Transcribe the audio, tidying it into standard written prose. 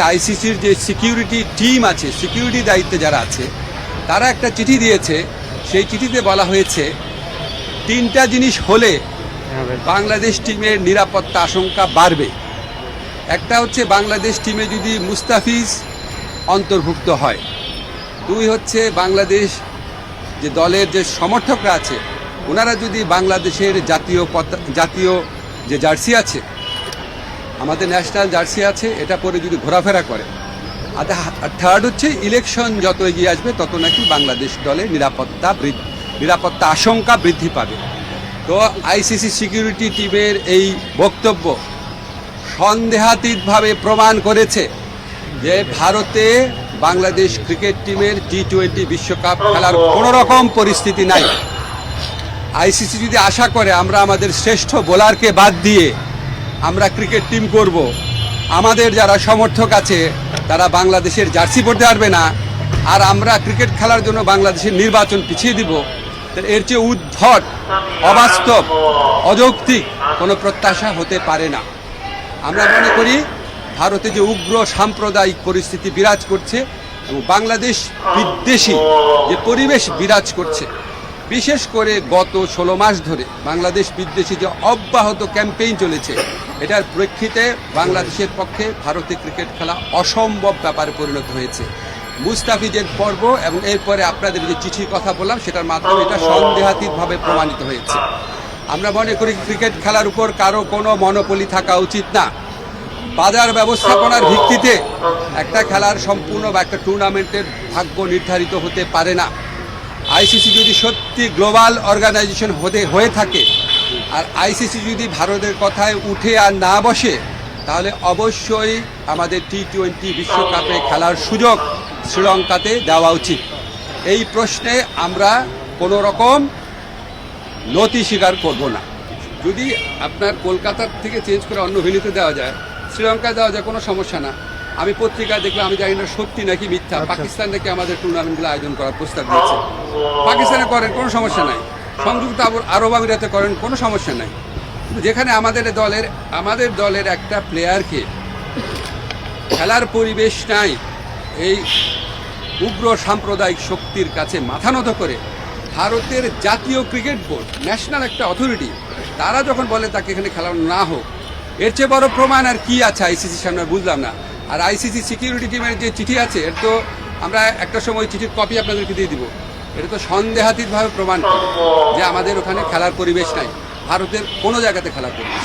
আইসিসির যে security team আছে, সিকিউরিটি দায়িত্বে যারা আছে, তারা একটা চিঠি দিয়েছে। সেই চিঠিতে বলা হয়েছে তিনটা জিনিস হলে বাংলাদেশ টিমের নিরাপত্তা আশঙ্কা বাড়বে। একটা হচ্ছে বাংলাদেশ টিমে যদি মুস্তাফিজ অন্তর্ভুক্ত হয়, দুই হচ্ছে বাংলাদেশ যে দলের যে সমর্থকরা আছে ওনারা যদি বাংলাদেশের জাতীয় যে জার্সি আছে, আমাদের ন্যাশনাল জার্সি আছে, এটা পরে যদি ঘোরাফেরা করে। আর থার্ড হচ্ছে ইলেকশন যত এগিয়ে আসবে তত নাকি বাংলাদেশ দলের নিরাপত্তা আশঙ্কা বৃদ্ধি পাবে। তো আইসিসি সিকিউরিটি টিমের এই বক্তব্য সন্দেহাতীতভাবে প্রমাণ করেছে যে ভারতে বাংলাদেশ ক্রিকেট টিমের টি-20 বিশ্বকাপ খেলার কোনো রকম পরিস্থিতি নাই। আইসিসি যদি আশা করে আমরা আমাদের শ্রেষ্ঠ বোলারকে বাদ দিয়ে আমরা ক্রিকেট টিম করব, আমাদের যারা সমর্থক আছে তারা বাংলাদেশের জার্সি পরতে পারবে না, আর আমরা ক্রিকেট খেলার জন্য বাংলাদেশের নির্বাচন পিছিয়ে দিব, এর চেয়ে উদ্ভট, অবাস্তব, অযৌক্তিক কোনো প্রত্যাশা হতে পারে না। আমরা মনে করি ভারতে যে উগ্র সাম্প্রদায়িক পরিস্থিতি বিরাজ করছে এবং বাংলাদেশ বিদ্বেষী যে পরিবেশ বিরাজ করছে, বিশেষ করে গত 16 মাস ধরে বাংলাদেশ বিদ্বেষী যে অব্যাহত ক্যাম্পেইন চলেছে, এটার প্রেক্ষিতে বাংলাদেশের পক্ষে ভারতে ক্রিকেট খেলা অসম্ভব ব্যাপারে পরিণত হয়েছে। মুস্তাফিজের পর্ব এবং এরপরে আপনাদের যে চিঠির কথা বললাম সেটার মাধ্যমে এটা সন্দেহাতীতভাবে প্রমাণিত হয়েছে। আমরা মনে করি ক্রিকেট খেলার উপর কারো কোনো মনোপলি থাকা উচিত না। বাজার ব্যবস্থাপনার ভিত্তিতে একটা খেলার সম্পূর্ণ বা একটা টুর্নামেন্টের ভাগ্য নির্ধারিত হতে পারে না। আইসিসি যদি সত্যি গ্লোবাল অর্গানাইজেশন হয়ে থাকে আর আইসিসি যদি ভারতের কথায় উঠে আর না বসে, তাহলে অবশ্যই আমাদের টি-20 বিশ্বকাপে খেলার সুযোগ শ্রীলঙ্কাতে দেওয়া উচিত। এই প্রশ্নে আমরা কোনো রকম নতি স্বীকার করব না। যদি আপনার কলকাতার থেকে চেঞ্জ করে অন্য ভেন্যুতে দেওয়া যায়, শ্রীলঙ্কায় দেওয়া যায়, কোনো সমস্যা না। আমি পত্রিকায় দেখলাম, আমি জানি না সত্যি নাকি মিথ্যা, পাকিস্তান নাকি আমাদের টুর্নামেন্টগুলো আয়োজন করার প্রস্তাব দিয়েছে। পাকিস্তানে করেন, কোনো সমস্যা নাই। সংযুক্ত আরব আমিরাতে করেন, কোনো সমস্যা নাই। যেখানে আমাদের দলের একটা প্লেয়ারকে খেলার পরিবেশ নাই, এই উগ্র সাম্প্রদায়িক শক্তির কাছে মাথা নত করে ভারতের জাতীয় ক্রিকেট বোর্ড, ন্যাশনাল একটা অথরিটি, তারা যখন বলে তাকে এখানে খেলানো না হোক, এর চেয়ে বড় প্রমাণ আর কি আছে আইসিসির সামনে, বুঝলাম না। আর আইসিসি সিকিউরিটি টিমের যে চিঠি আছে, এর তো আমরা একটা সময় চিঠির কপি আপনাদেরকে দিয়ে দিব। এটা তো সন্দেহাতীতভাবে প্রমাণ করে যে আমাদের ওখানে খেলার পরিবেশ নাই, ভারতের কোনো জায়গাতে খেলার পরিবেশ।